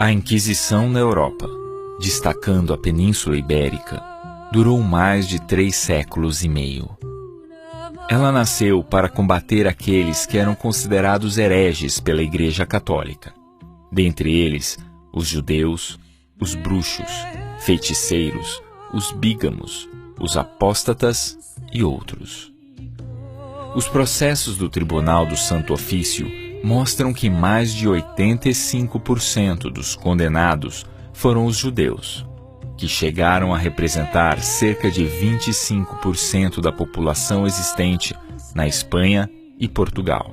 A Inquisição na Europa, destacando a Península Ibérica, durou mais de 3 séculos e meio. Ela nasceu para combater aqueles que eram considerados hereges pela Igreja Católica. Dentre eles, os judeus, os bruxos, feiticeiros, os bígamos, os apóstatas e outros. Os processos do Tribunal do Santo Ofício mostram que mais de 85% dos condenados foram os judeus, que chegaram a representar cerca de 25% da população existente na Espanha e Portugal.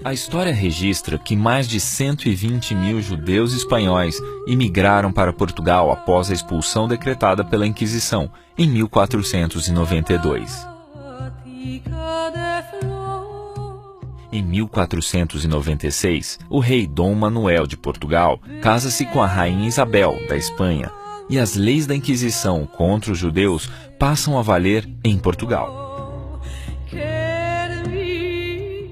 A história registra que mais de 120 mil judeus espanhóis imigraram para Portugal após a expulsão decretada pela Inquisição em 1492. Em 1496, o rei Dom Manuel de Portugal casa-se com a rainha Isabel, da Espanha, e as leis da Inquisição contra os judeus passam a valer em Portugal.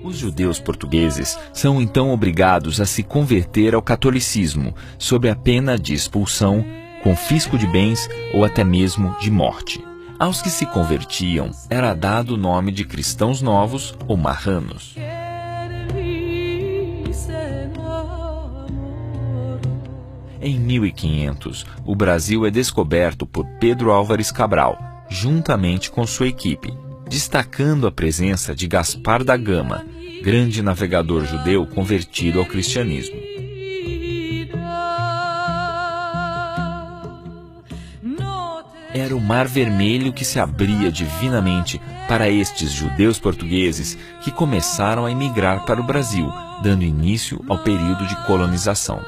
Os judeus portugueses são então obrigados a se converter ao catolicismo, sob a pena de expulsão, confisco de bens ou até mesmo de morte. Aos que se convertiam era dado o nome de cristãos novos ou marranos. Em 1500, o Brasil é descoberto por Pedro Álvares Cabral, juntamente com sua equipe, destacando a presença de Gaspar da Gama, grande navegador judeu convertido ao cristianismo. Era o Mar Vermelho que se abria divinamente para estes judeus portugueses que começaram a emigrar para o Brasil, dando início ao período de colonização.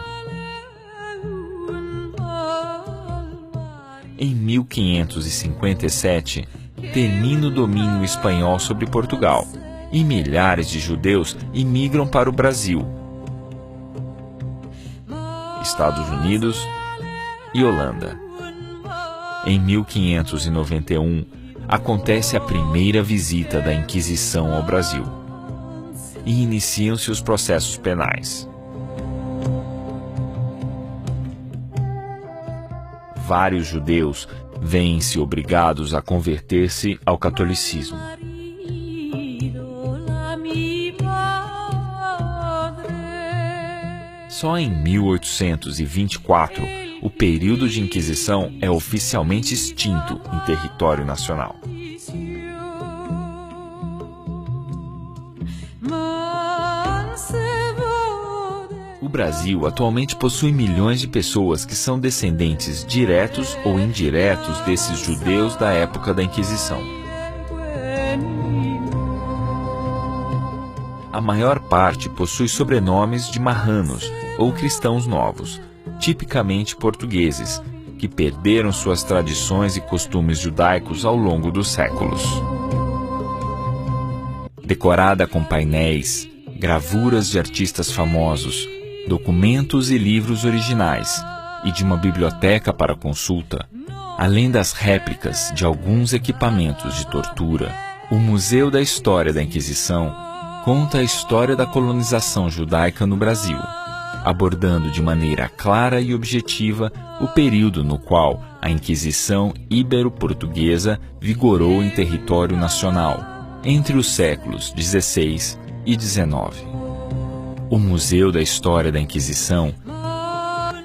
Em 1557, termina o domínio espanhol sobre Portugal e milhares de judeus imigram para o Brasil, Estados Unidos e Holanda. Em 1591, acontece a primeira visita da Inquisição ao Brasil e iniciam-se os processos penais. Vários judeus veem-se obrigados a converter-se ao catolicismo. Só em 1824, o período de Inquisição é oficialmente extinto em território nacional. O Brasil atualmente possui milhões de pessoas que são descendentes diretos ou indiretos desses judeus da época da Inquisição. A maior parte possui sobrenomes de marranos ou cristãos novos, tipicamente portugueses, que perderam suas tradições e costumes judaicos ao longo dos séculos. Decorada com painéis, gravuras de artistas famosos, documentos e livros originais, e de uma biblioteca para consulta, além das réplicas de alguns equipamentos de tortura, o Museu da História da Inquisição conta a história da colonização judaica no Brasil, abordando de maneira clara e objetiva o período no qual a Inquisição ibero-portuguesa vigorou em território nacional, entre os séculos XVI e XIX. O Museu da História da Inquisição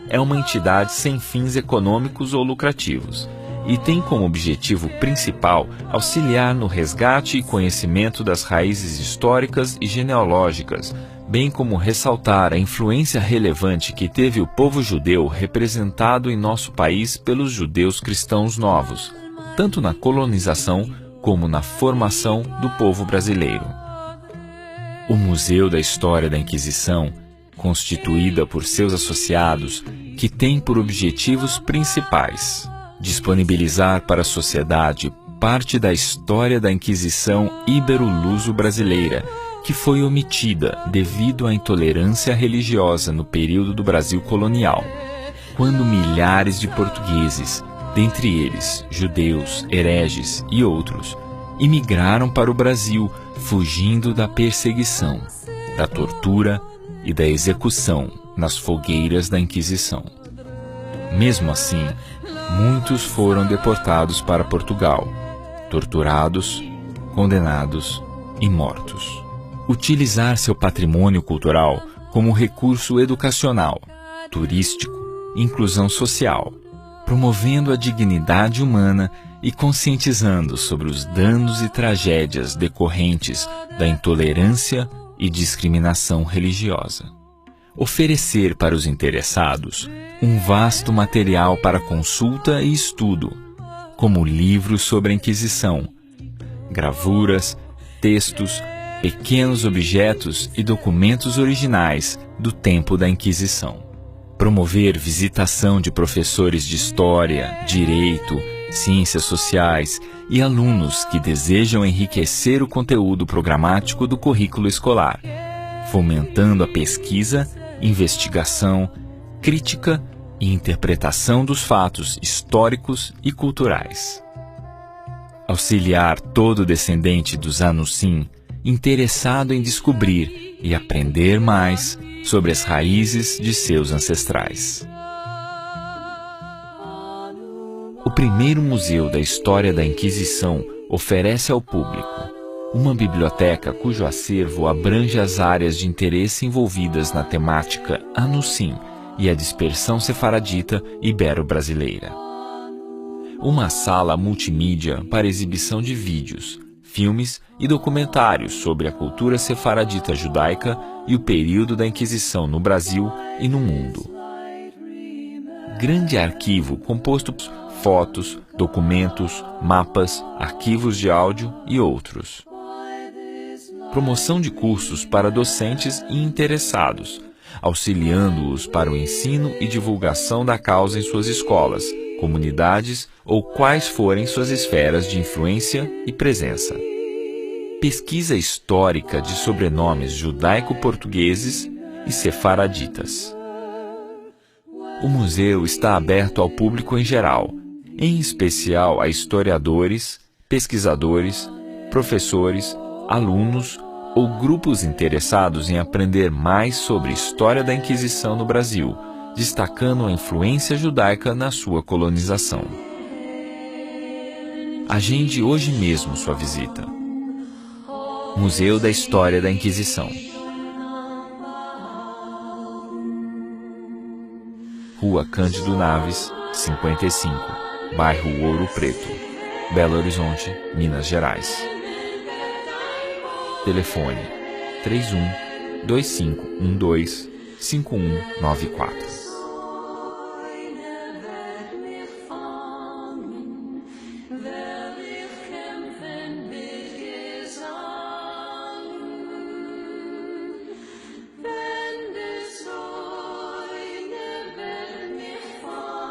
é uma entidade sem fins econômicos ou lucrativos e tem como objetivo principal auxiliar no resgate e conhecimento das raízes históricas e genealógicas, bem como ressaltar a influência relevante que teve o povo judeu representado em nosso país pelos judeus cristãos novos, tanto na colonização como na formação do povo brasileiro. O Museu da História da Inquisição, constituída por seus associados, que tem por objetivos principais disponibilizar para a sociedade parte da história da Inquisição ibero-luso-brasileira, que foi omitida devido à intolerância religiosa no período do Brasil colonial, quando milhares de portugueses, dentre eles judeus, hereges e outros, imigraram para o Brasil fugindo da perseguição, da tortura e da execução nas fogueiras da Inquisição. Mesmo assim, muitos foram deportados para Portugal, torturados, condenados e mortos. Utilizar seu patrimônio cultural como recurso educacional, turístico, inclusão social, promovendo a dignidade humana e conscientizando sobre os danos e tragédias decorrentes da intolerância e discriminação religiosa. Oferecer para os interessados um vasto material para consulta e estudo, como livros sobre a Inquisição, gravuras, textos, pequenos objetos e documentos originais do tempo da Inquisição. Promover visitação de professores de História, Direito, Ciências Sociais e alunos que desejam enriquecer o conteúdo programático do currículo escolar, fomentando a pesquisa, investigação, crítica e interpretação dos fatos históricos e culturais. Auxiliar todo descendente dos Anusim interessado em descobrir e aprender mais sobre as raízes de seus ancestrais. O primeiro museu da história da Inquisição oferece ao público uma biblioteca cujo acervo abrange as áreas de interesse envolvidas na temática Anusim e a dispersão sefaradita ibero-brasileira. Uma sala multimídia para exibição de vídeos, filmes e documentários sobre a cultura sefaradita judaica e o período da Inquisição no Brasil e no mundo. Grande arquivo composto por fotos, documentos, mapas, arquivos de áudio e outros. Promoção de cursos para docentes e interessados, auxiliando-os para o ensino e divulgação da causa em suas escolas, comunidades ou quais forem suas esferas de influência e presença. Pesquisa histórica de sobrenomes judaico-portugueses e sefaraditas. O museu está aberto ao público em geral, em especial a historiadores, pesquisadores, professores, alunos ou grupos interessados em aprender mais sobre a história da Inquisição no Brasil, destacando a influência judaica na sua colonização. Agende hoje mesmo sua visita. Museu da História da Inquisição. Rua Cândido Naves, 55, bairro Ouro Preto, Belo Horizonte, Minas Gerais. Telefone 31-2512-5194.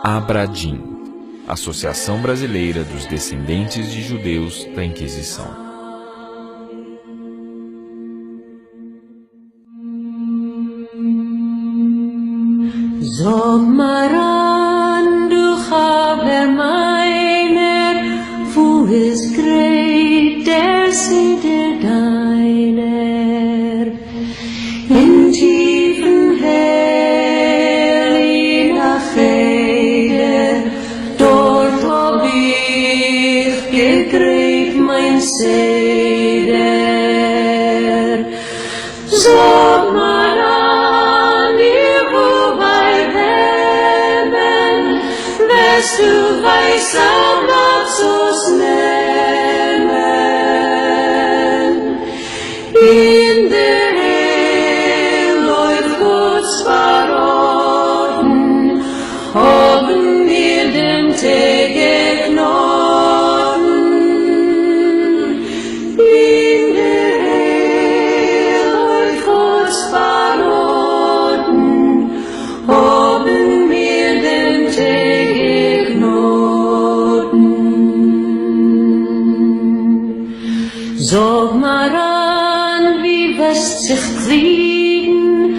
Abradim, Associação Brasileira dos Descendentes de Judeus da Inquisição. Sag mir an, du Habermeiner, wo ist great der Sitte deiner? In tiefen heiliger Feder, dort hab ich gegräbt mein Seder. Sag mir an, du weißt am Nazus nehmen. In der Hell läuft Gottes verraten, haben wir den Tag genossen. In der Hell läuft Gottes verraten, haben wir den Tag Sag mal an, wie wirst sich kriegen,